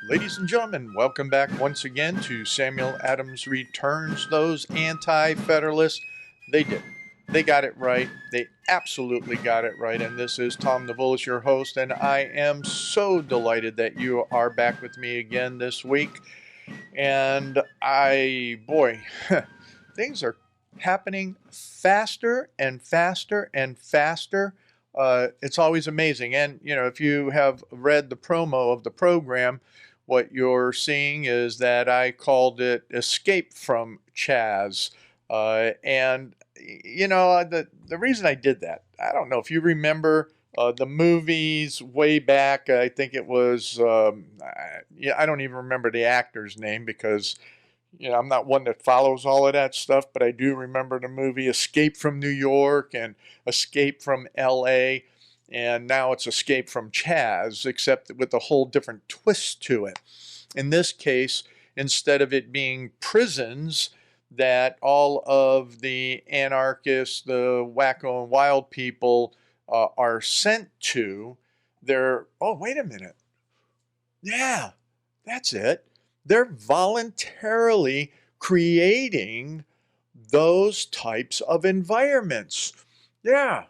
Ladies and gentlemen, welcome back once again to Samuel Adams Returns. Those anti-federalists, they did. They got it right. They absolutely got it right. And this is Tom Navulis, your host, and I am so delighted that you are back with me again this week. And things are happening faster and faster and faster. It's always amazing. And, if you have read the promo of the program, what you're seeing is that I called it Escape From CHAZ. The reason I did that, I don't know if you remember the movies way back. I think it was, I don't even remember the actor's name because, I'm not one that follows all of that stuff, but I do remember the movie Escape from New York and Escape from LA. And now it's Escape from CHAZ, except with a whole different twist to it. In this case, instead of it being prisons that all of the anarchists, the wacko and wild people are sent to, wait a minute. Yeah, that's it. They're voluntarily creating those types of environments. Yeah,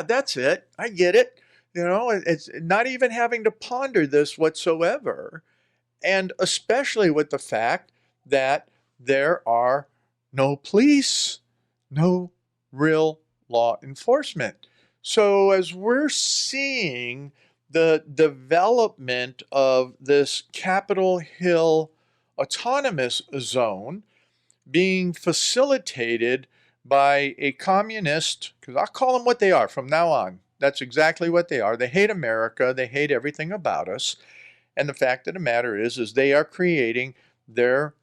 that's it. I get it. It's not even having to ponder this whatsoever. And especially with the fact that there are no police, no real law enforcement. So as we're seeing the development of this Capitol Hill autonomous zone being facilitated by a communist, because I'll call them what they are from now on. That's exactly what they are. They hate America. They hate everything about us. And the fact of the matter is they are creating their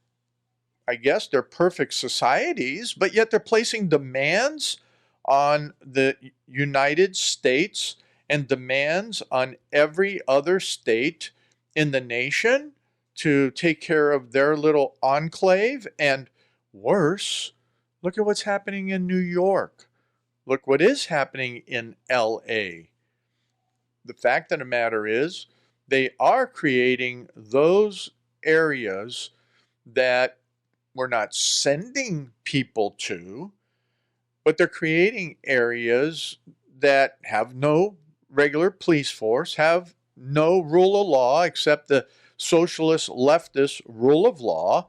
perfect societies, but yet they're placing demands on the United States and demands on every other state in the nation to take care of their little enclave. And worse, look at what's happening in New York. Look what is happening in LA. The fact of the matter is, they are creating those areas that we're not sending people to, but they're creating areas that have no regular police force, have no rule of law except the socialist leftist rule of law,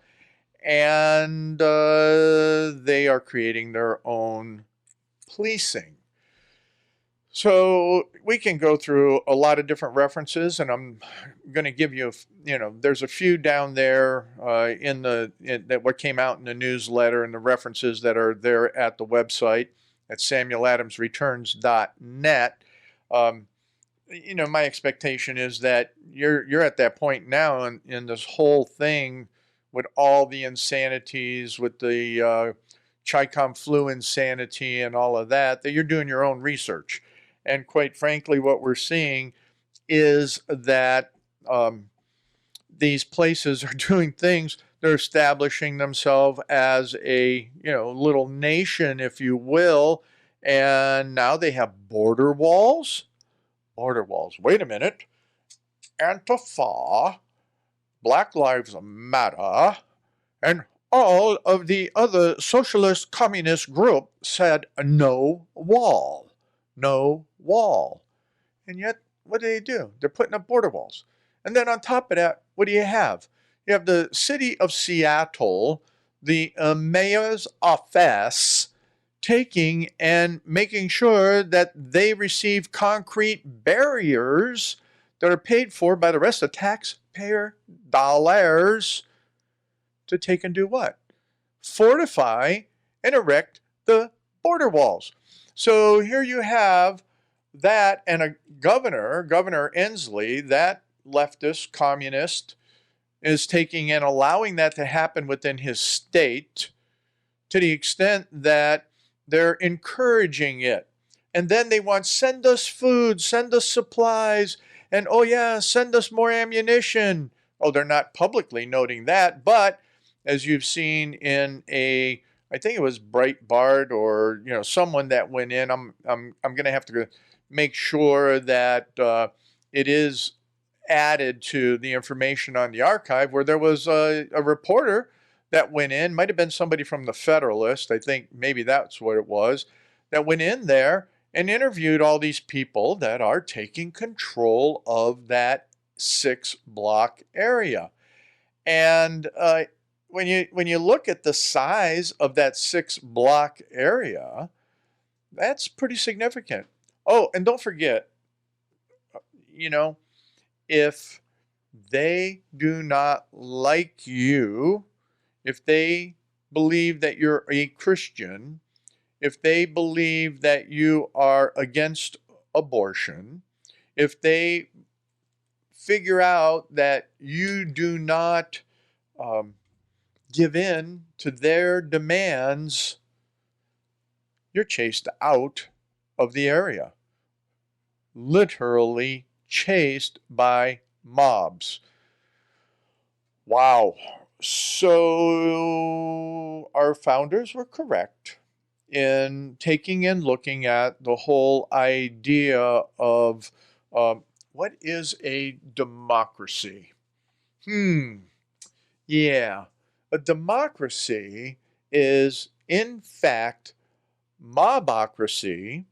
and they are creating their own policing. So we can go through a lot of different references, and I'm going to give you, there's a few down there that what came out in the newsletter and the references that are there at the website at samueladamsreturns.net. My expectation is that you're at that point now in this whole thing with all the insanities, with the Chi-Com flu insanity and all of that you're doing your own research. And quite frankly, what we're seeing is that these places are doing things. They're establishing themselves as a little nation, if you will, and now they have border walls. Border walls. Wait a minute. Antifa, Black Lives Matter, and all of the other socialist communist group said no wall. No wall. And yet, what do? They're putting up border walls. And then on top of that, what do you have? You have the city of Seattle, the mayor's office, taking and making sure that they receive concrete barriers that are paid for by the rest of taxpayer dollars to take and do what? Fortify and erect the border walls. So here you have that, and a Governor Inslee, that leftist communist, is taking and allowing that to happen within his state to the extent that they're encouraging it. And then they want, send us food, send us supplies, and send us more ammunition. Oh, they're not publicly noting that, but as you've seen in I think it was Breitbart or someone that went in. I'm going to have to make sure that it is added to the information on the archive, where there was a reporter that went in, might have been somebody from the Federalist, I think maybe that's what it was, that went in there and interviewed all these people that are taking control of that 6-block area. And when you look at the size of that 6-block area, that's pretty significant. Oh, and don't forget, you know, if they do not like you, if they believe that you're a Christian, if they believe that you are against abortion, if they figure out that you do not give in to their demands, you're chased out of the area. Literally chased by mobs. Wow. So our founders were correct in taking and looking at the whole idea of what is a democracy? Yeah. A democracy is, in fact, mobocracy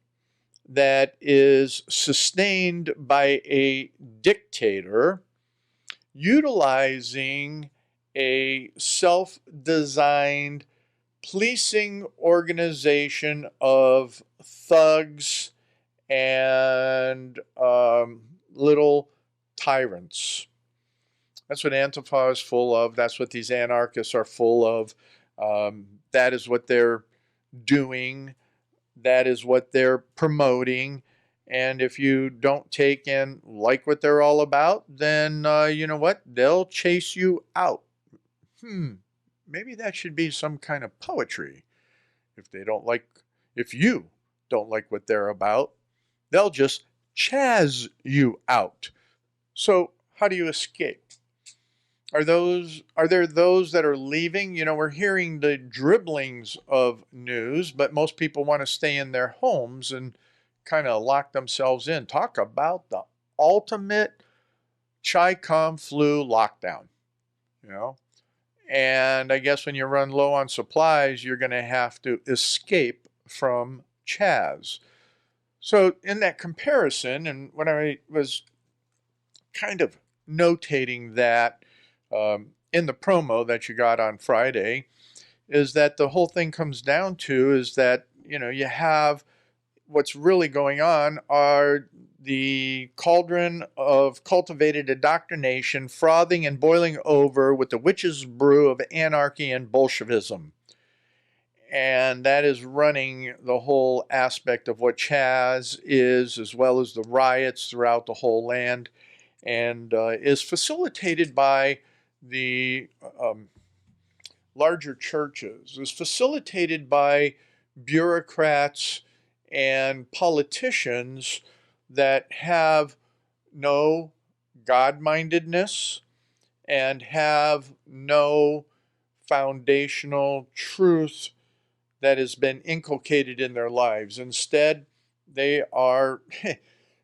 that is sustained by a dictator utilizing a self-designed policing organization of thugs and little tyrants. That's what Antifa is full of. That's what these anarchists are full of. That is what they're doing. That is what they're promoting. And if you don't take and like what they're all about, then you know what? They'll chase you out. Maybe that should be some kind of poetry. If you don't like what they're about, they'll just chaz you out. So how do you escape? Are there those that are leaving? You know, we're hearing the dribblings of news, but most people want to stay in their homes and kind of lock themselves in. Talk about the ultimate Chi-Com flu lockdown, you know? And I guess when you run low on supplies, you're going to have to escape from CHAZ. So in that comparison, and when I was kind of notating that in the promo that you got on Friday, is that the whole thing comes down to is that, you know, you have what's really going on are the cauldron of cultivated indoctrination, frothing and boiling over with the witch's brew of anarchy and Bolshevism. And that is running the whole aspect of what CHAZ is, as well as the riots throughout the whole land, and is facilitated by the larger churches, is facilitated by bureaucrats and politicians that have no God-mindedness and have no foundational truth that has been inculcated in their lives. Instead, they are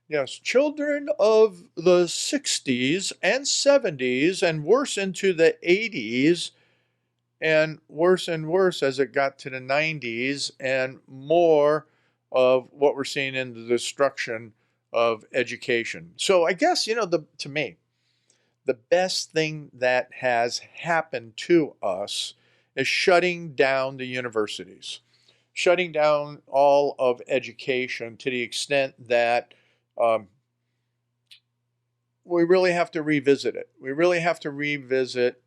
yes, children of the 60s and 70s and worse into the 80s and worse as it got to the 90s, and more of what we're seeing in the destruction of education. So I guess, you know, to me, the best thing that has happened to us is shutting down the universities, shutting down all of education to the extent that we really have to revisit it. We really have to revisit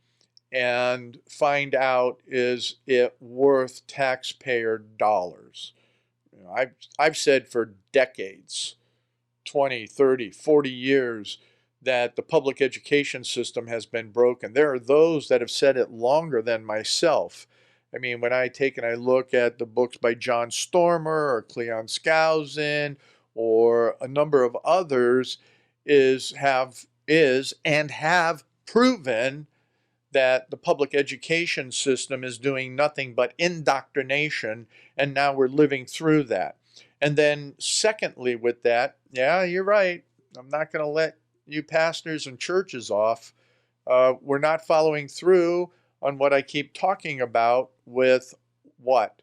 and find out, is it worth taxpayer dollars? You know, I've said for decades, 20, 30, 40 years, that the public education system has been broken. There are those that have said it longer than myself. I mean, when I take and I look at the books by John Stormer or Cleon Skousen or a number of others, have proven that the public education system is doing nothing but indoctrination, and now we're living through that. And then secondly with that, yeah, you're right, I'm not going to let you pastors and churches off. We're not following through on what I keep talking about with what?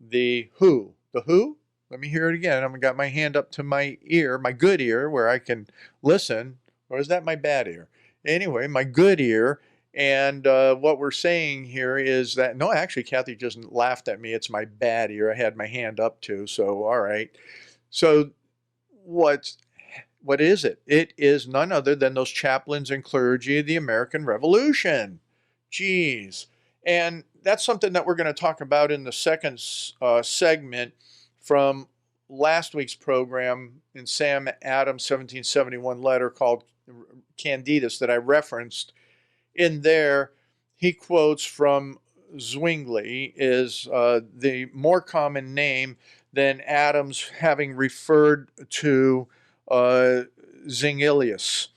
The who. The who? Let me hear it again. I've got my hand up to my ear, my good ear, where I can listen. Or is that my bad ear? Anyway, my good ear. And what we're saying here is that, no, actually, Kathy just laughed at me. It's my bad ear. I had my hand up to. So, all right. So, what is it? It is none other than those chaplains and clergy of the American Revolution. Geez. And that's something that we're going to talk about in the second segment from last week's program in Sam Adams' 1771 letter called Candidus that I referenced. In there, he quotes from Zwingli, is the more common name than Adams having referred to Zwinglius.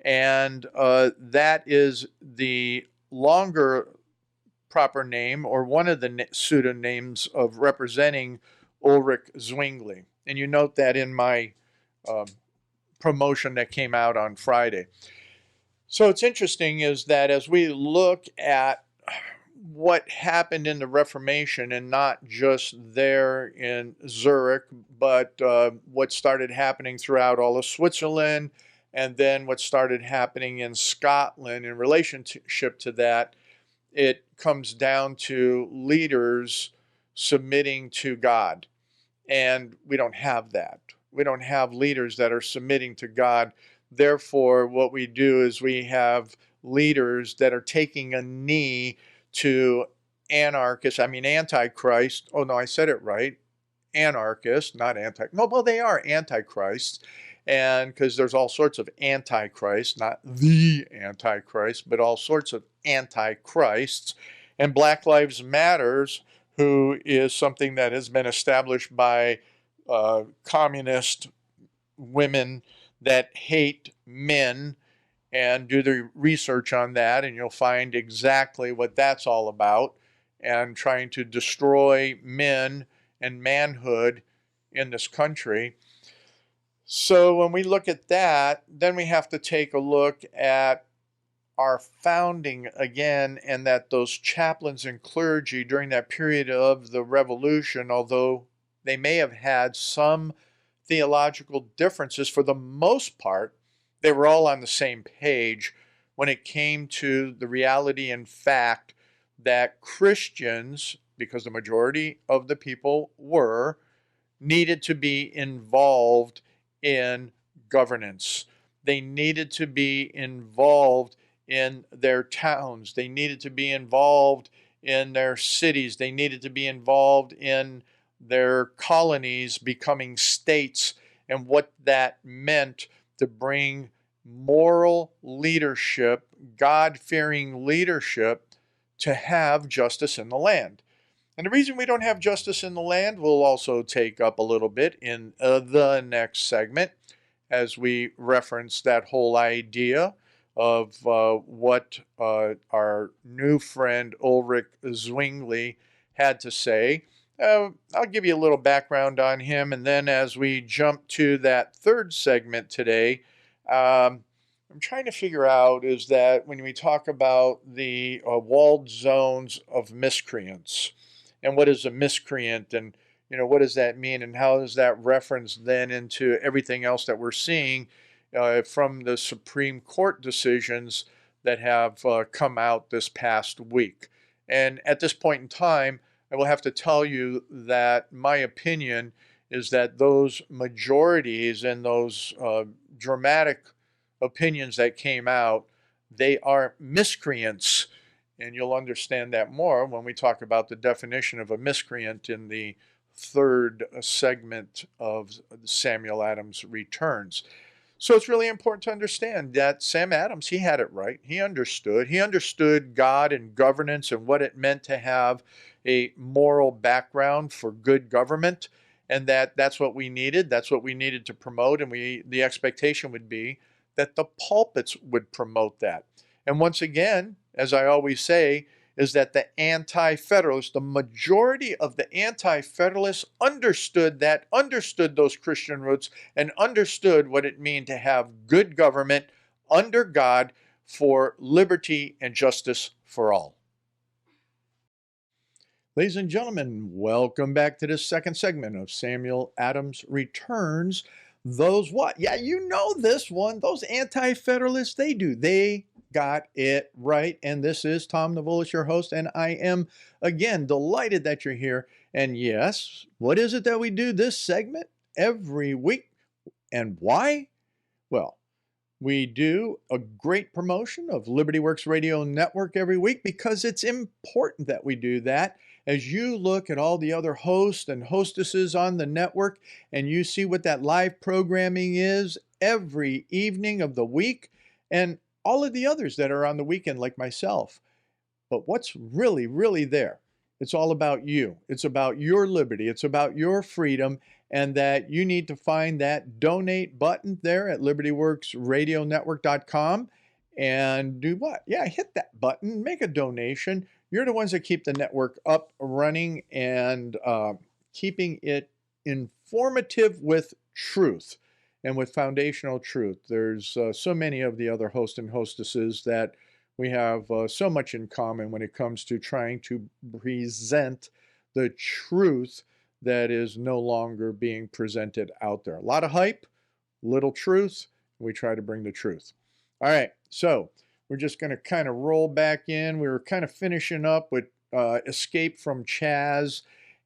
And that is the longer proper name, or one of the pseudonyms of representing Ulrich Zwingli. And you note that in my promotion that came out on Friday. So it's interesting is that as we look at what happened in the Reformation, and not just there in Zurich, but what started happening throughout all of Switzerland, and then what started happening in Scotland in relationship to that, it comes down to leaders submitting to God. And we don't have that. We don't have leaders that are submitting to God. Therefore, what we do is we have leaders that are taking a knee to Antichrist. Oh, no, I said it right. Anarchists, not no, well, they are antichrists. And because there's all sorts of antichrists, not the antichrist, but all sorts of antichrists. And Black Lives Matters, who is something that has been established by communist women that hate men, and do the research on that, and you'll find exactly what that's all about, and trying to destroy men and manhood in this country. So when we look at that, then we have to take a look at our founding again, and that those chaplains and clergy during that period of the Revolution, although they may have had some theological differences, for the most part, they were all on the same page when it came to the reality and fact that Christians, because the majority of the people were, needed to be involved in governance. They needed to be involved in their towns. They needed to be involved in their cities. They needed to be involved in their colonies becoming states, and what that meant to bring moral leadership, God-fearing leadership, to have justice in the land. And the reason we don't have justice in the land we'll also take up a little bit in the next segment, as we reference that whole idea of what our new friend Ulrich Zwingli had to say. I'll give you a little background on him, and then as we jump to that third segment today, I'm trying to figure out is that when we talk about the walled zones of miscreants, and what is a miscreant, and what does that mean, and how does that reference then into everything else that we're seeing from the Supreme Court decisions that have come out this past week. And at this point in time, I will have to tell you that my opinion is that those majorities and those dramatic opinions that came out, they are miscreants. And you'll understand that more when we talk about the definition of a miscreant in the third segment of Samuel Adams Returns. So it's really important to understand that Sam Adams, he had it right. He understood. He understood God and governance and what it meant to have a moral background for good government, and that's what we needed. That's what we needed to promote, and the expectation would be that the pulpits would promote that. And once again, as I always say, is that the anti-federalists, the majority of the anti-federalists understood those Christian roots and understood what it meant to have good government under God for liberty and justice for all. Ladies and gentlemen, welcome back to this second segment of Samuel Adams Returns. Those what? Yeah, you know this one. Those anti-federalists, they got it right. And this is Tom Navolis, your host, and I am, again, delighted that you're here. And yes, what is it that we do this segment every week? And why? Well, we do a great promotion of Liberty Works Radio Network every week because it's important that we do that. As you look at all the other hosts and hostesses on the network and you see what that live programming is every evening of the week and all of the others that are on the weekend like myself. But what's really, really there? It's all about you. It's about your liberty. It's about your freedom, and that you need to find that donate button there at libertyworksradionetwork.com and do what? Yeah, hit that button, make a donation. You're the ones that keep the network up, running, and keeping it informative with truth and with foundational truth. There's so many of the other hosts and hostesses that we have so much in common when it comes to trying to present the truth that is no longer being presented out there. A lot of hype, little truth. We try to bring the truth. All right, so we're just going to kind of roll back in. We were kind of finishing up with Escape from CHAZ,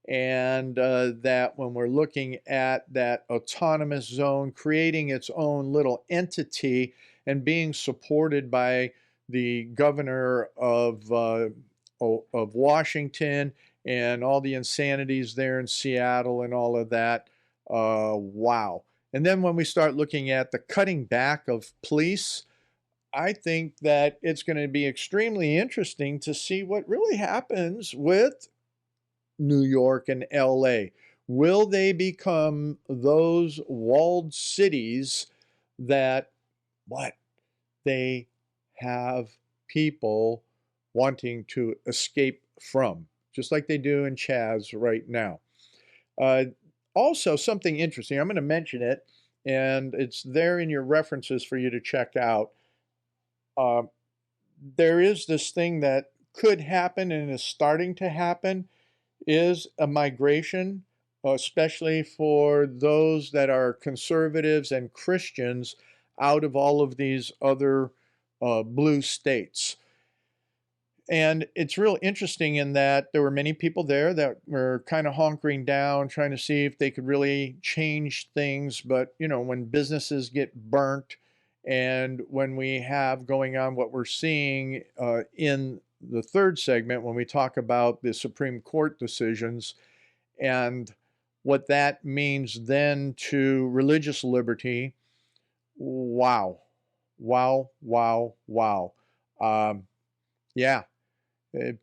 and that when we're looking at that autonomous zone, creating its own little entity and being supported by the governor of Washington and all the insanities there in Seattle and all of that. Wow. And then when we start looking at the cutting back of police, I think that it's going to be extremely interesting to see what really happens with New York and LA. Will they become those walled cities that they have people wanting to escape from, just like they do in CHAZ right now? Also, something interesting, I'm going to mention it, and it's there in your references for you to check out. There is this thing that could happen and is starting to happen, is a migration, especially for those that are conservatives and Christians out of all of these other blue states. And it's real interesting in that there were many people there that were kind of hunkering down, trying to see if they could really change things. But, you know, when businesses get burnt and when we have going on what we're seeing in the third segment, when we talk about the Supreme Court decisions and what that means then to religious liberty, wow, wow, wow, wow. Yeah.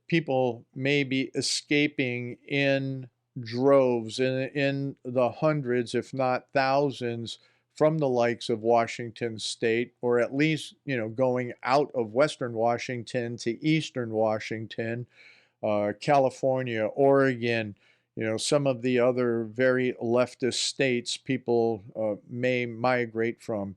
People may be escaping in droves, in the hundreds, if not thousands, from the likes of Washington State, or at least, you know, going out of Western Washington to Eastern Washington, California, Oregon, you know, some of the other very leftist states people may migrate from.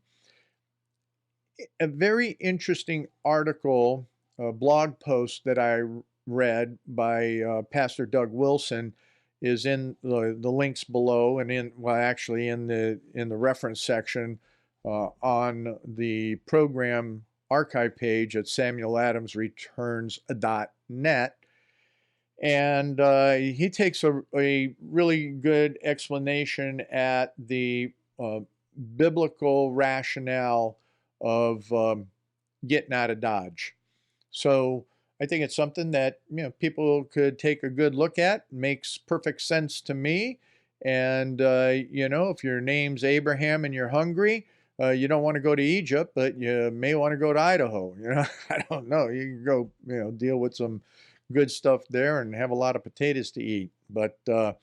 A very interesting article, blog post that I read by Pastor Doug Wilson is in the links below, and actually in the reference section on the program archive page at samueladamsreturns.net. And he takes a really good explanation at the biblical rationale of getting out of Dodge. So I think it's something that, you know, people could take a good look at. Makes perfect sense to me. And you know, if your name's Abraham and you're hungry, you don't want to go to Egypt, but you may want to go to Idaho. You know, I don't know. You can go, you know, deal with some good stuff there and have a lot of potatoes to eat. But you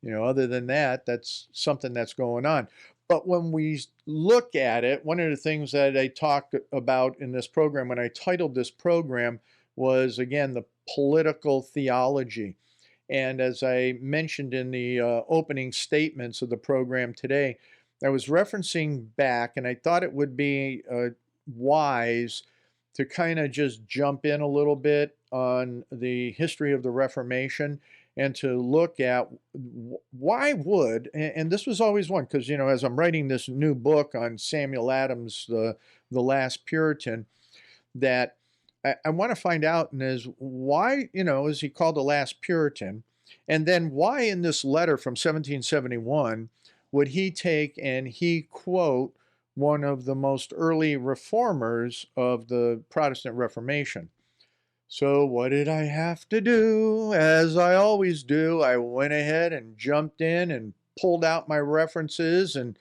know, other than that, that's something that's going on. But when we look at it, one of the things that I talked about in this program, when I titled this program, was, again, the political theology. And as I mentioned in the opening statements of the program today, I was referencing back, and I thought it would be wise to kind of just jump in a little bit on the history of the Reformation and to look at why would, and this was always one, because, as I'm writing this new book on Samuel Adams, the Last Puritan, that I want to find out and is why, is he called the Last Puritan? And then why in this letter from 1771 would he take and he quote one of the most early reformers of the Protestant Reformation? So what did I have to do? As I always do, I went ahead and jumped in and pulled out my references and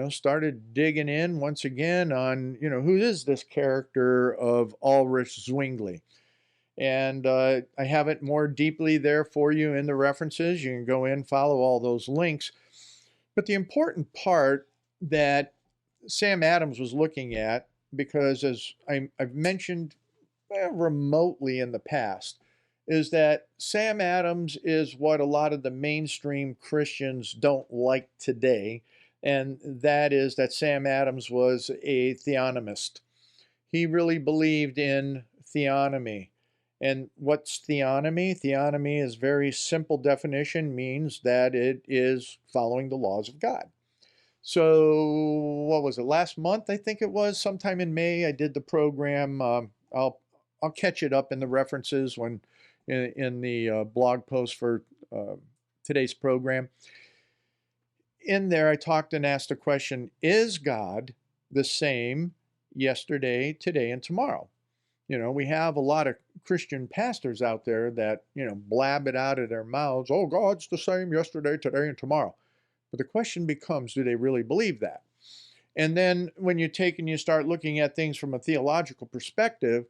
started digging in once again on, who is this character of Ulrich Zwingli? And I have it more deeply there for you in the references. You can go in, follow all those links. But the important part that Sam Adams was looking at, because as I've mentioned remotely in the past, is that Sam Adams is what a lot of the mainstream Christians don't like today. And that is that Sam Adams was a theonomist. He really believed in theonomy. And what's theonomy? Theonomy is very simple definition, means that it is following the laws of God. So what was it, last month? I think it was sometime in May. I did the program. I'll catch it up in the references when in the blog post for today's program. In there, I talked and asked the question, is God the same yesterday, today, and tomorrow? We have a lot of Christian pastors out there that, blab it out of their mouths, oh, God's the same yesterday, today, and tomorrow. But the question becomes, do they really believe that? And then when you take and you start looking at things from a theological perspective,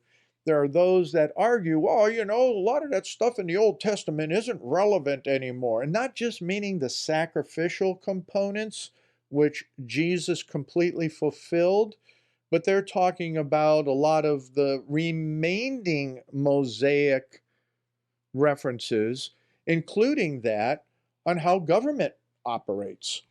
there are those that argue, well, a lot of that stuff in the Old Testament isn't relevant anymore. And not just meaning the sacrificial components, which Jesus completely fulfilled, but they're talking about a lot of the remaining Mosaic references, including that on how government operates.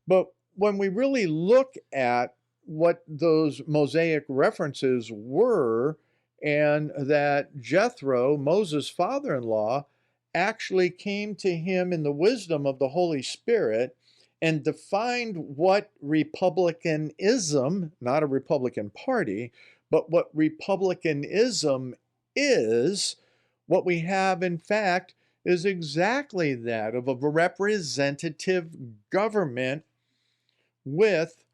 But when we really look at what those Mosaic references were, and that Jethro, Moses' father-in-law, actually came to him in the wisdom of the Holy Spirit and defined what republicanism, not a Republican Party, but what republicanism is, what we have, in fact, is exactly that of a representative government with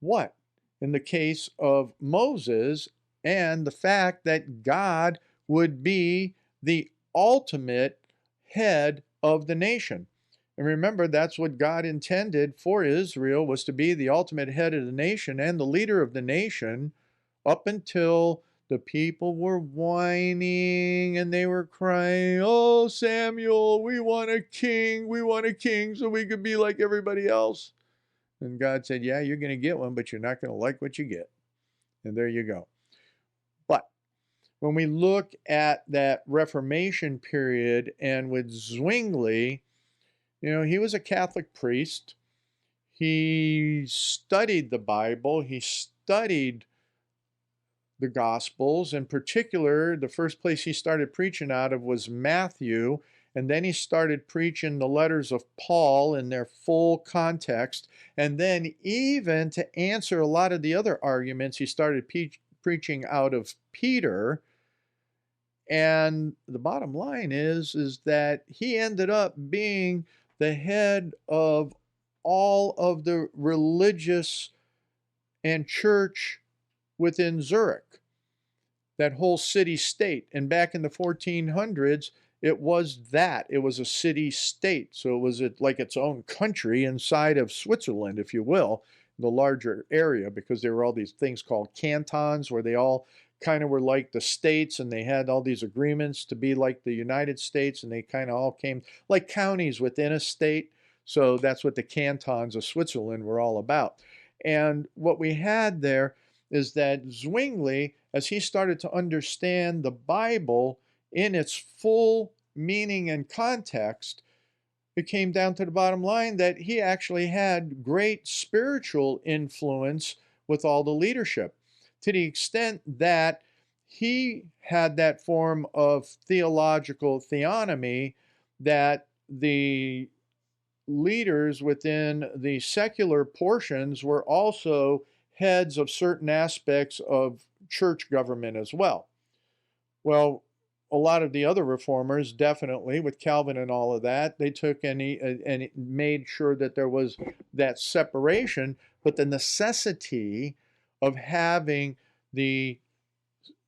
what? In the case of Moses, and the fact that God would be the ultimate head of the nation. And remember, that's what God intended for Israel, was to be the ultimate head of the nation and the leader of the nation up until the people were whining and they were crying, oh, Samuel, we want a king so we could be like everybody else. And God said, yeah, you're going to get one, but you're not going to like what you get. And there you go. But when we look at that Reformation period and with Zwingli, he was a Catholic priest. He studied the Bible. He studied the Gospels. In particular, the first place he started preaching out of was Matthew, and then he started preaching the letters of Paul in their full context. And then even to answer a lot of the other arguments, he started preaching out of Peter. And the bottom line is that he ended up being the head of all of the religious and church within Zurich, that whole city-state. And back in the 1400s, it was a city-state. So it was like its own country inside of Switzerland, if you will, the larger area, because there were all these things called cantons where they all kind of were like the states, and they had all these agreements to be like the United States, and they kind of all came like counties within a state. So that's what the cantons of Switzerland were all about. And what we had there is that Zwingli as he started to understand the Bible in its full meaning and context, it came down to the bottom line that he actually had great spiritual influence with all the leadership, to the extent that he had that form of theological theonomy that the leaders within the secular portions were also heads of certain aspects of church government as well. Well, a lot of the other reformers, definitely, with Calvin and all of that, they took and made sure that there was that separation, but the necessity of having the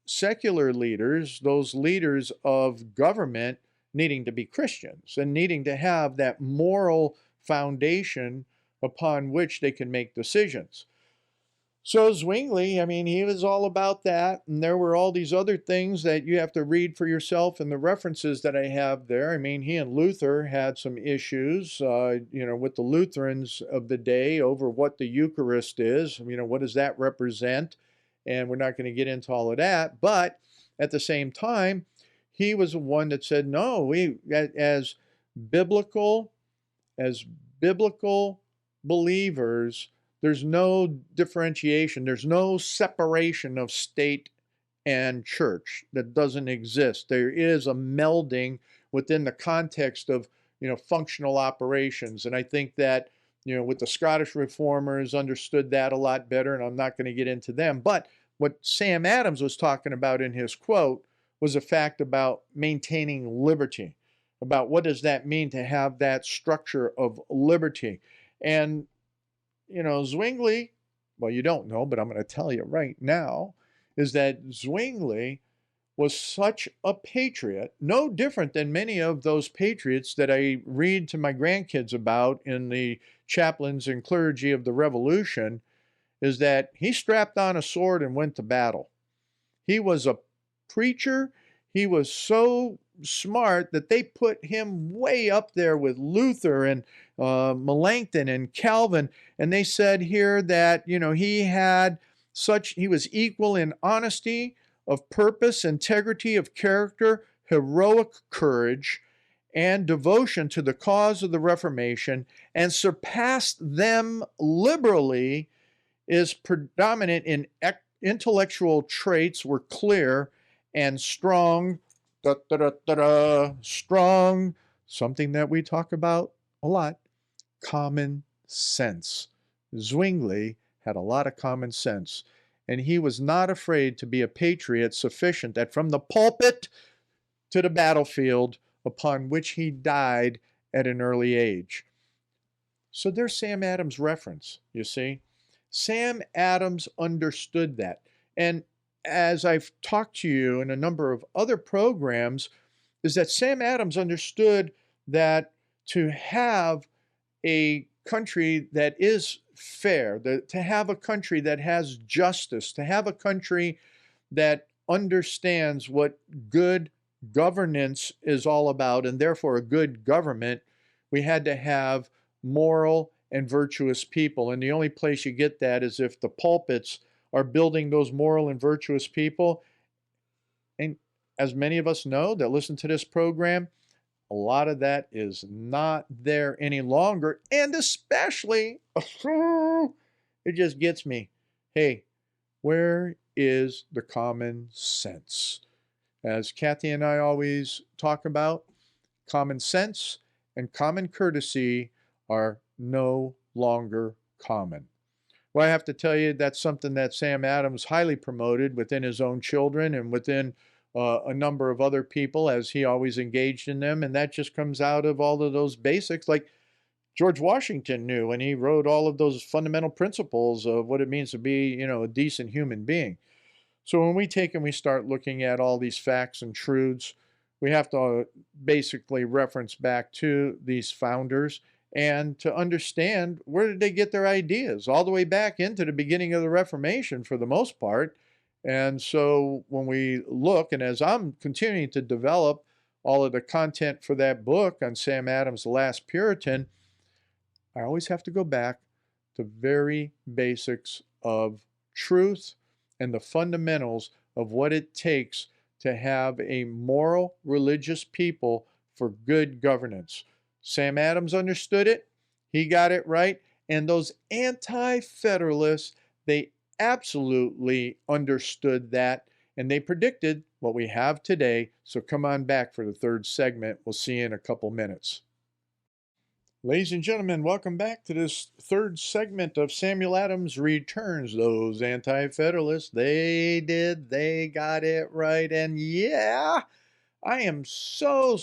secular leaders, those leaders of government, needing to be Christians and needing to have that moral foundation upon which they can make decisions. So Zwingli, I mean, he was all about that. And there were all these other things that you have to read for yourself and the references that I have there. I mean, he and Luther had some issues, with the Lutherans of the day over what the Eucharist is. What does that represent? And we're not going to get into all of that. But at the same time, he was the one that said, no, as biblical believers, there's no differentiation. There's no separation of state and church. That doesn't exist. There is a melding within the context of, functional operations. And I think that, with the Scottish reformers understood that a lot better, and I'm not going to get into them. But what Sam Adams was talking about in his quote was a fact about maintaining liberty, about what does that mean to have that structure of liberty. And Zwingli, well, you don't know, but I'm going to tell you right now, is that Zwingli was such a patriot, no different than many of those patriots that I read to my grandkids about in the chaplains and clergy of the Revolution, is that he strapped on a sword and went to battle. He was a preacher. He was so smart that they put him way up there with Luther and Melanchthon and Calvin. And they said here that, he was equal in honesty of purpose, integrity of character, heroic courage, and devotion to the cause of the Reformation, and surpassed them liberally. Is predominant in intellectual traits, were clear and strong, strong, something that we talk about a lot, common sense. Zwingli had a lot of common sense, and he was not afraid to be a patriot sufficient that from the pulpit to the battlefield, upon which he died at an early age. So there's Sam Adams' reference, you see. Sam Adams understood that. And as I've talked to you in a number of other programs, is that Sam Adams understood that to have a country that is fair, to have a country that has justice, to have a country that understands what good governance is all about, and therefore a good government, we had to have moral and virtuous people. And the only place you get that is if the pulpits are building those moral and virtuous people. And as many of us know that listen to this program, a lot of that is not there any longer. And especially, it just gets me. Hey, where is the common sense? As Kathy and I always talk about, common sense and common courtesy are no longer common. Well, I have to tell you, that's something that Sam Adams highly promoted within his own children and within a number of other people as he always engaged in them. And that just comes out of all of those basics, like George Washington knew when he wrote all of those fundamental principles of what it means to be, a decent human being. So when we take and we start looking at all these facts and truths, we have to basically reference back to these founders and to understand where did they get their ideas, all the way back into the beginning of the Reformation for the most part. And so when we look, and as I'm continuing to develop all of the content for that book on Sam Adams, The Last Puritan, I always have to go back to very basics of truth and the fundamentals of what it takes to have a moral, religious people for good governance. Sam Adams understood it. He got it right. And those anti-federalists, they absolutely understood that, and they predicted what we have today. So come on back for the third segment. We'll see you in a couple minutes. Ladies and gentlemen, welcome back to this third segment of Samuel Adams Returns. Those anti-federalists, they got it right. And yeah, I am so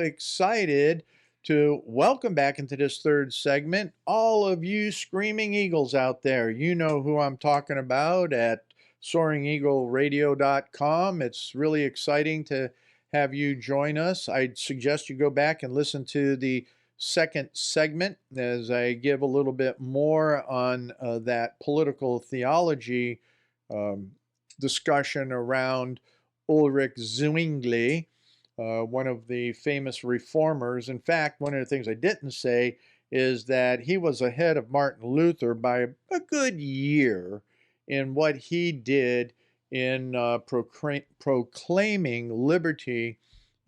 excited to welcome back into this third segment all of you screaming eagles out there. You know who I'm talking about at soaringeagleradio.com. It's really exciting to have you join us. I'd suggest you go back and listen to the second segment as I give a little bit more on that political theology discussion around Ulrich Zwingli, one of the famous reformers. In fact, one of the things I didn't say is that he was ahead of Martin Luther by a good year in what he did in proclaiming liberty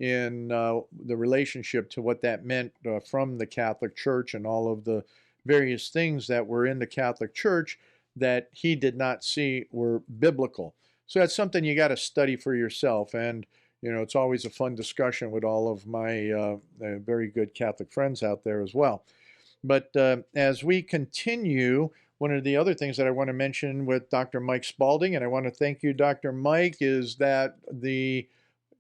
in the relationship to what that meant from the Catholic Church and all of the various things that were in the Catholic Church that he did not see were biblical. So that's something you got to study for yourself. And, you know, it's always a fun discussion with all of my very good Catholic friends out there as well. But as we continue, one of the other things that I want to mention with Dr. Mike Spalding, and I want to thank you, Dr. Mike, is that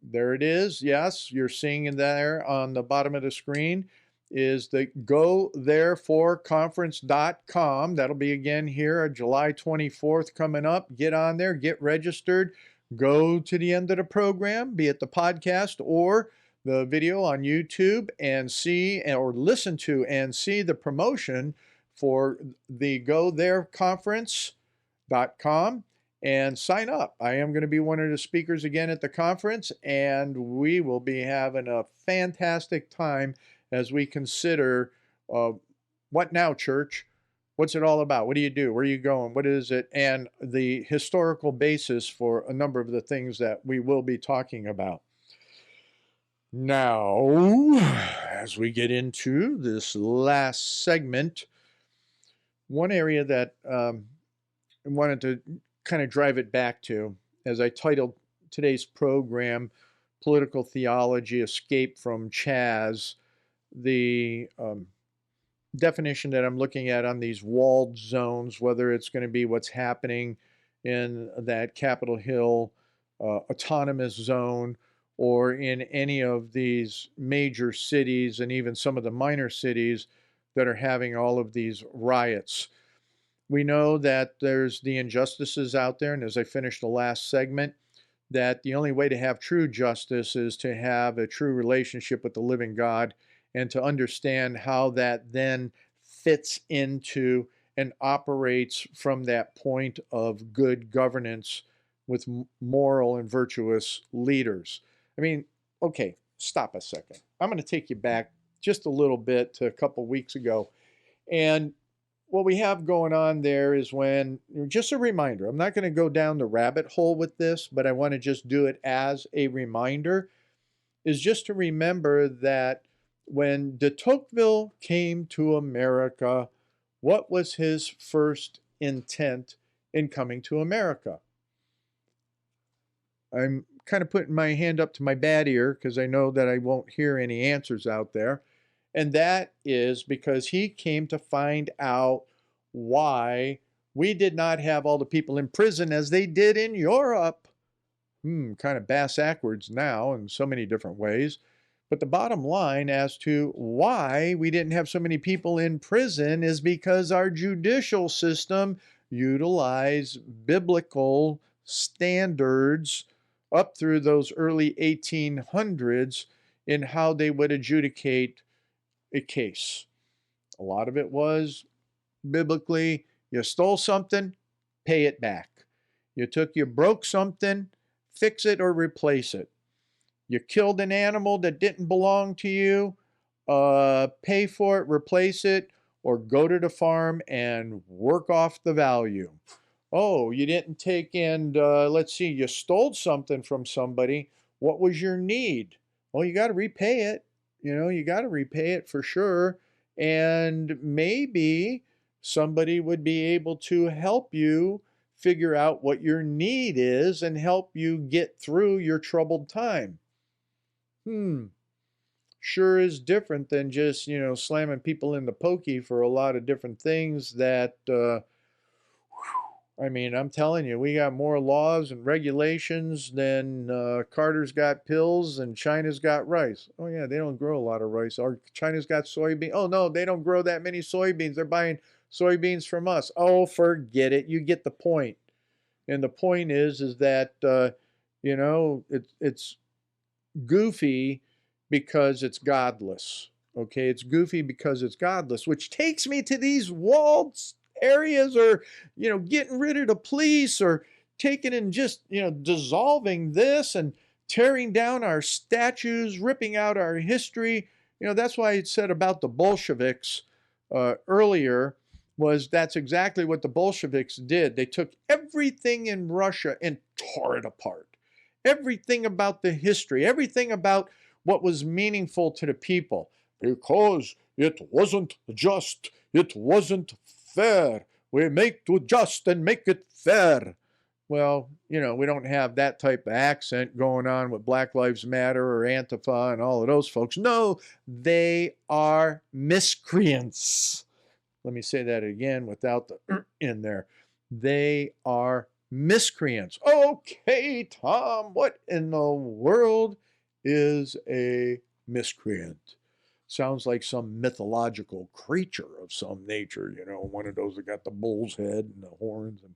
there it is. Yes, you're seeing it there on the bottom of the screen is the gothereforeconference.com. That'll be again here July 24th coming up. Get on there, get registered, go to the end of the program, be it the podcast or the video on YouTube, and see or listen to and see the promotion for the gothereconference.com. And sign up. I am going to be one of the speakers again at the conference, and we will be having a fantastic time as we consider what now, church? What's it all about? What do you do? Where are you going? What is it? And the historical basis for a number of the things that we will be talking about. Now, as we get into this last segment, one area that I wanted to kind of drive it back to, as I titled today's program, Political Theology, Escape from CHAZ, the definition that I'm looking at on these walled zones, whether it's going to be what's happening in that Capitol Hill autonomous zone or in any of these major cities and even some of the minor cities that are having all of these riots. We know that there's the injustices out there, and as I finished the last segment, that the only way to have true justice is to have a true relationship with the living God and to understand how that then fits into and operates from that point of good governance with moral and virtuous leaders. I mean, okay, stop a second. I'm going to take you back just a little bit to a couple weeks ago. And what we have going on there is when, just a reminder, I'm not going to go down the rabbit hole with this, but I want to just do it as a reminder, is just to remember that when de Tocqueville came to America, what was his first intent in coming to America? I'm kind of putting my hand up to my bad ear because I know that I won't hear any answers out there. And that is because he came to find out why we did not have all the people in prison as they did in Europe. Kind of bass-ackwards now in so many different ways. But the bottom line as to why we didn't have so many people in prison is because our judicial system utilized biblical standards up through those early 1800s in how they would adjudicate a case. A lot of it was biblically, you stole something, pay it back. You broke something, fix it or replace it. You killed an animal that didn't belong to you, pay for it, replace it, or go to the farm and work off the value. Oh, you didn't take and, let's see, you stole something from somebody. What was your need? Well, you got to repay it. You got to repay it for sure. And maybe somebody would be able to help you figure out what your need is and help you get through your troubled time. Sure is different than just, slamming people in the pokey for a lot of different things that, I mean, I'm telling you, we got more laws and regulations than Carter's got pills and China's got rice. Oh, yeah, they don't grow a lot of rice. Or China's got soybeans. Oh, no, they don't grow that many soybeans. They're buying soybeans from us. Oh, forget it. You get the point. And the point is that, it's goofy because it's godless. Okay, it's goofy because it's godless, which takes me to these walled areas, or getting rid of the police, or taking and just dissolving this and tearing down our statues, ripping out our history. That's why it said about the Bolsheviks earlier, was that's exactly what the Bolsheviks did. They took everything in Russia and tore it apart. Everything about the history, everything about what was meaningful to the people, because it wasn't just, it wasn't fair. We make to just and make it fair. Well, we don't have that type of accent going on with Black Lives Matter or Antifa and all of those folks. No, they are miscreants. Let me say that again without the in there. They are miscreants. Okay, Tom, what in the world is a miscreant? Sounds like some mythological creature of some nature, one of those that got the bull's head and the horns and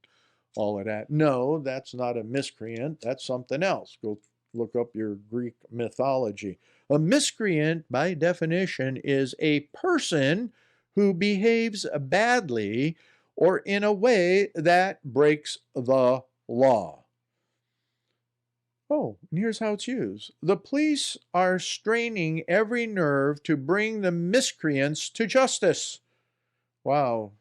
all of that. No, that's not a miscreant. That's something else. Go look up your Greek mythology. A miscreant, by definition, is a person who behaves badly or in a way that breaks the law. Oh, and here's how it's used. The police are straining every nerve to bring the miscreants to justice. Wow,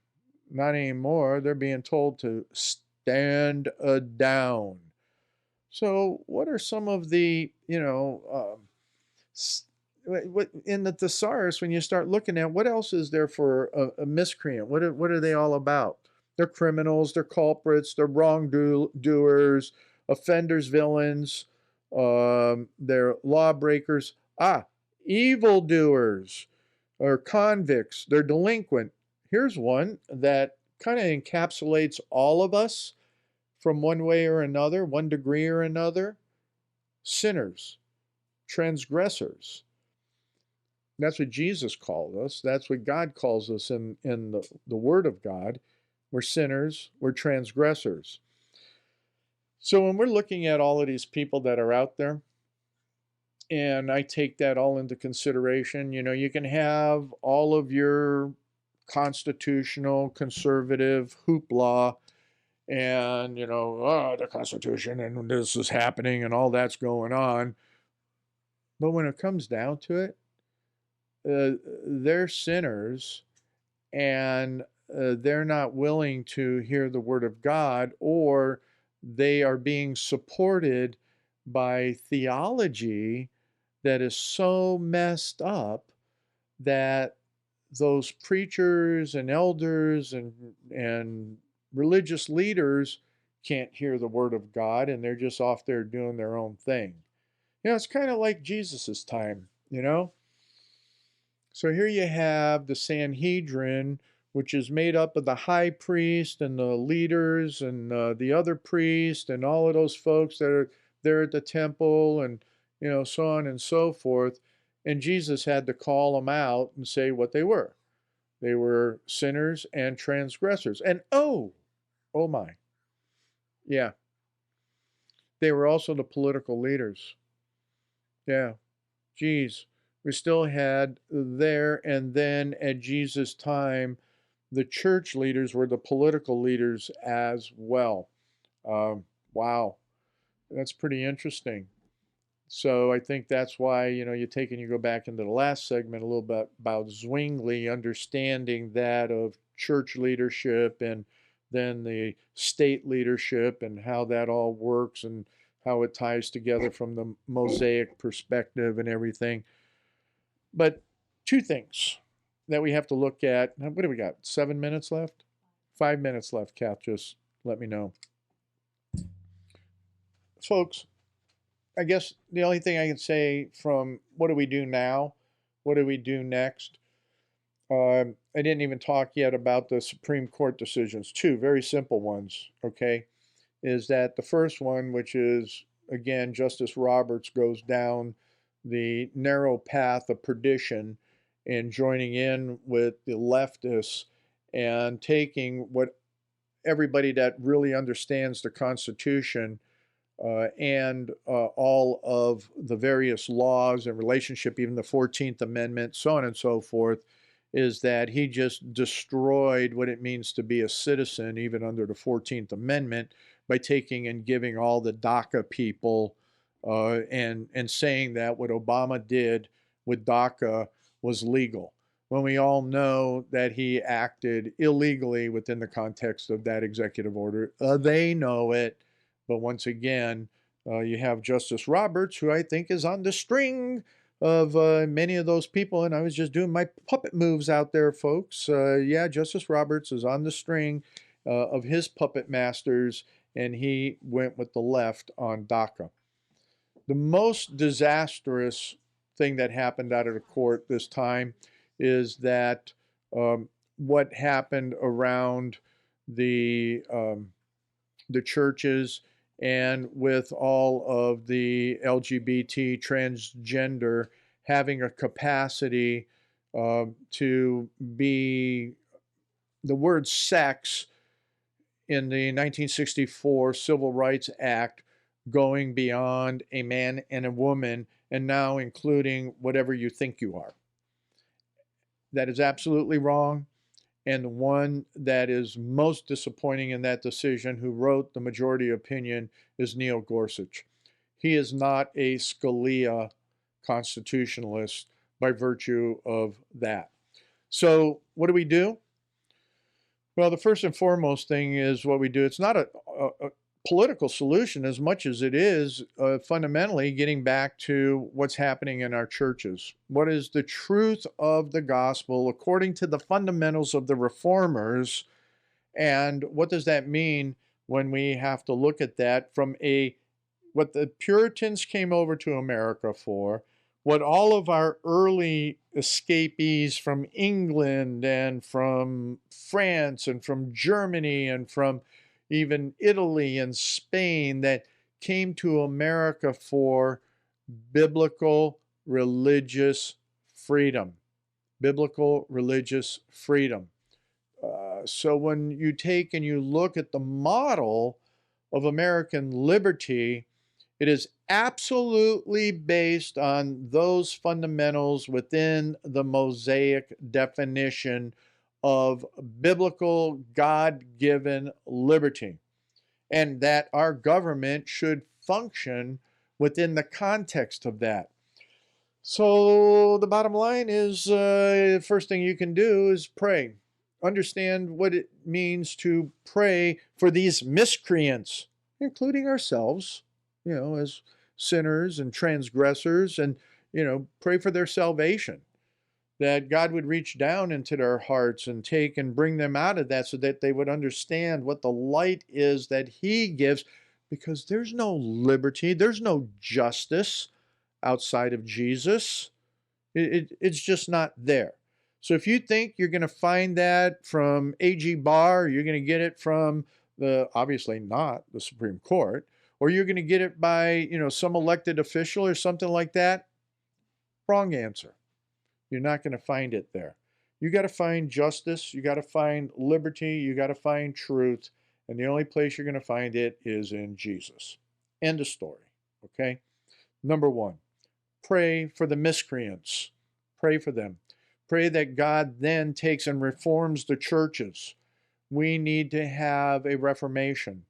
not anymore. They're being told to stand down. So, what are some of the, in the thesaurus, when you start looking at what else is there for a miscreant? What are they all about? They're criminals, they're culprits, they're wrongdoers, offenders, villains, they're lawbreakers. Evildoers or convicts, they're delinquent. Here's one that kind of encapsulates all of us from one way or another, one degree or another. Sinners, transgressors. That's what Jesus called us. That's what God calls us in the Word of God. We're sinners, we're transgressors. So when we're looking at all of these people that are out there, and I take that all into consideration, you can have all of your constitutional, conservative hoopla, and, the Constitution and this is happening and all that's going on. But when it comes down to it, they're sinners, and they're not willing to hear the word of God, or they are being supported by theology that is so messed up that those preachers and elders and religious leaders can't hear the word of God, and they're just off there doing their own thing. It's kind of like Jesus's time, So here you have the Sanhedrin, which is made up of the high priest and the leaders and the other priest and all of those folks that are there at the temple, and so on and so forth. And Jesus had to call them out and say what they were. They were sinners and transgressors. And oh my, yeah, they were also the political leaders. Yeah, geez. We still had there, and then at Jesus' time, the church leaders were the political leaders as well. Wow, that's pretty interesting. So I think that's why, you go back into the last segment a little bit about Zwingli, understanding that of church leadership and then the state leadership and how that all works and how it ties together from the Mosaic perspective and everything. But two things that we have to look at. What do we got? 7 minutes left? 5 minutes left, Kath. Just let me know. Folks, I guess the only thing I can say from what do we do now? What do we do next? I didn't even talk yet about the Supreme Court decisions. Two very simple ones, okay? Is that the first one, which is, again, Justice Roberts goes down the narrow path of perdition and joining in with the leftists and taking what everybody that really understands the Constitution and all of the various laws and relationship, even the 14th Amendment, so on and so forth, is that he just destroyed what it means to be a citizen, even under the 14th Amendment, by taking and giving all the DACA people and saying that what Obama did with DACA was legal, when we all know that he acted illegally within the context of that executive order. They know it. But once again, you have Justice Roberts, who I think is on the string of many of those people. And I was just doing my puppet moves out there, folks. Yeah, Justice Roberts is on the string of his puppet masters, and he went with the left on DACA. The most disastrous thing that happened out of the court this time is that what happened around the churches and with all of the LGBT transgender having a capacity to be, the word sex in the 1964 Civil Rights Act going beyond a man and a woman and now including whatever you think you are. That is absolutely wrong. And the one that is most disappointing in that decision, who wrote the majority opinion, is Neil Gorsuch. He is not a Scalia constitutionalist by virtue of that. So what do? Well, the first and foremost thing is what we do. It's not a political solution as much as it is fundamentally getting back to what's happening in our churches. What is the truth of the gospel according to the fundamentals of the reformers? And what does that mean when we have to look at that from what the Puritans came over to America for, what all of our early escapees from England and from France and from Germany and from even Italy and Spain that came to America for biblical religious freedom. Biblical religious freedom. So when you take and you look at the model of American liberty, it is absolutely based on those fundamentals within the Mosaic definition of biblical God-given liberty, and that our government should function within the context of that. So the bottom line is the first thing you can do is pray. Understand what it means to pray for these miscreants, including ourselves, as sinners and transgressors, and, pray for their salvation, that God would reach down into their hearts and take and bring them out of that so that they would understand what the light is that He gives, because there's no liberty, there's no justice outside of Jesus. It's just not there. So if you think you're going to find that from A.G. Barr, you're going to get it from obviously not the Supreme Court, or you're going to get it by, some elected official or something like that, wrong answer. You're not going to find it there. You got to find justice, you got to find liberty, you got to find truth, and the only place you're going to find it is in Jesus. End of story, okay? Number one, pray for the miscreants. Pray for them. Pray that God then takes and reforms the churches. We need to have a reformation.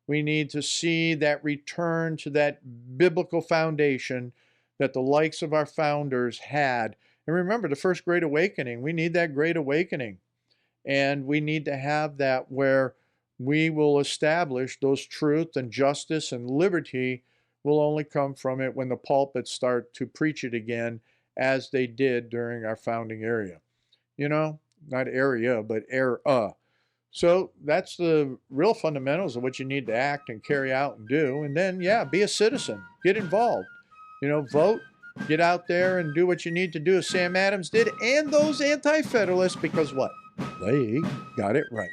We need to see that return to that biblical foundation that the likes of our founders had. And remember, the first Great Awakening, we need that Great Awakening. And we need to have that where we will establish those truth and justice and liberty will only come from it when the pulpits start to preach it again, as they did during our founding era. You know, not area, but era. So that's the real fundamentals of what you need to act and carry out and do. And then, yeah, be a citizen, get involved, vote, get out there and do what you need to do, as Sam Adams did, and those anti-federalists, because what? They got it right.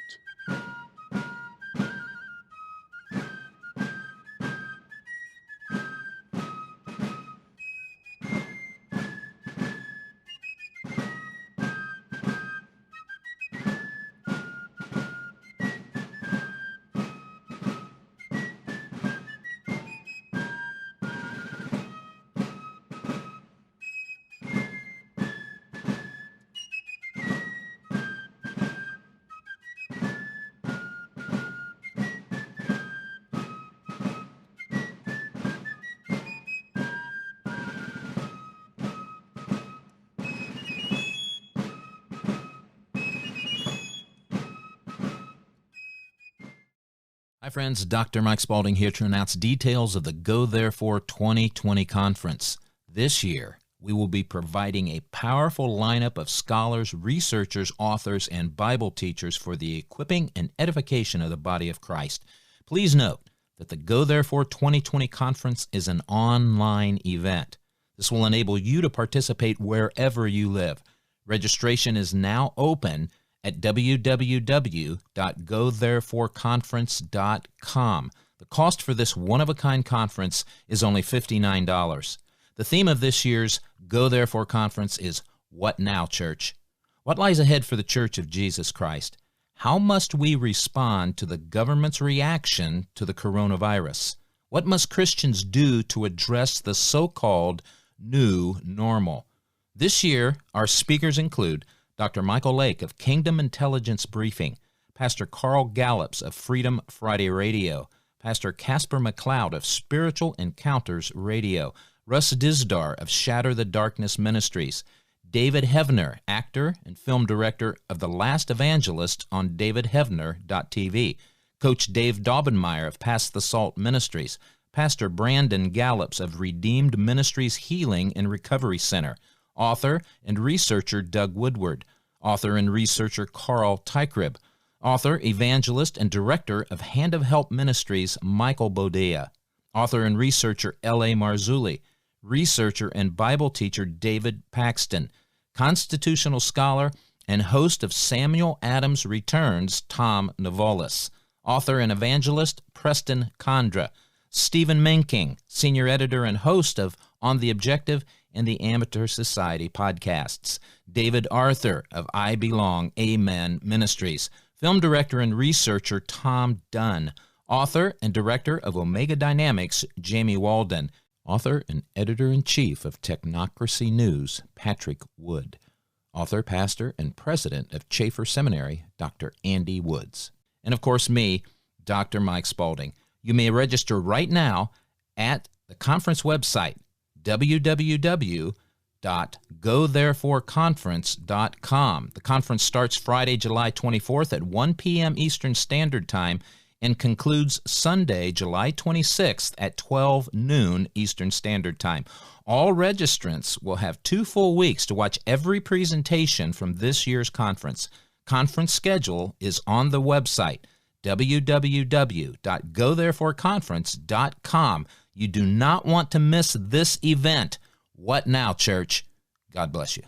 Hi friends, Dr. Mike Spaulding here to announce details of the Go Therefore 2020 conference. This year, we will be providing a powerful lineup of scholars, researchers, authors, and Bible teachers for the equipping and edification of the body of Christ. Please note that the Go Therefore 2020 conference is an online event. This will enable you to participate wherever you live. Registration is now open at www.gothereforeconference.com. The cost for this one-of-a-kind conference is only $59. The theme of this year's Go Therefore conference is What Now, Church? What lies ahead for the Church of Jesus Christ? How must we respond to the government's reaction to the coronavirus? What must Christians do to address the so-called new normal? This year, our speakers include Dr. Michael Lake of Kingdom Intelligence Briefing, Pastor Carl Gallups of Freedom Friday Radio, Pastor Caspar McCloud of Spiritual Encounters Radio, Russ Dizdar of Shatter the Darkness Ministries, David Heavener, actor and film director of The Last Evangelist on davidheavener.tv, Coach Dave Daubenmire of Pass the Salt Ministries, Pastor Brandon Gallups of Redeemed Ministries Healing and Recovery Center, author and researcher Doug Woodward, author and researcher Carl Tykrib, author, evangelist, and director of Hand of Help Ministries Michael Boldea, author and researcher L.A. Marzulli, researcher and Bible teacher David Paxton, constitutional scholar and host of Samuel Adams Returns Tom Novalis, author and evangelist Preston Condra, Stephen Menking, senior editor and host of On the Objective and the Amateur Society podcasts, David Arthur of I Belong, Amen Ministries, film director and researcher Tom Dunn, author and director of Omega Dynamics Jamie Walden, author and editor-in-chief of Technocracy News Patrick Wood, author, pastor, and president of Chafer Seminary Dr. Andy Woods, and of course me, Dr. Mike Spaulding. You may register right now at the conference website, www.gothereforeconference.com. The conference starts Friday, July 24th at 1 p.m. Eastern Standard Time and concludes Sunday, July 26th at 12 noon Eastern Standard Time. All registrants will have 2 full weeks to watch every presentation from this year's conference. Conference schedule is on the website, www.gothereforeconference.com. You do not want to miss this event. What now, church? God bless you.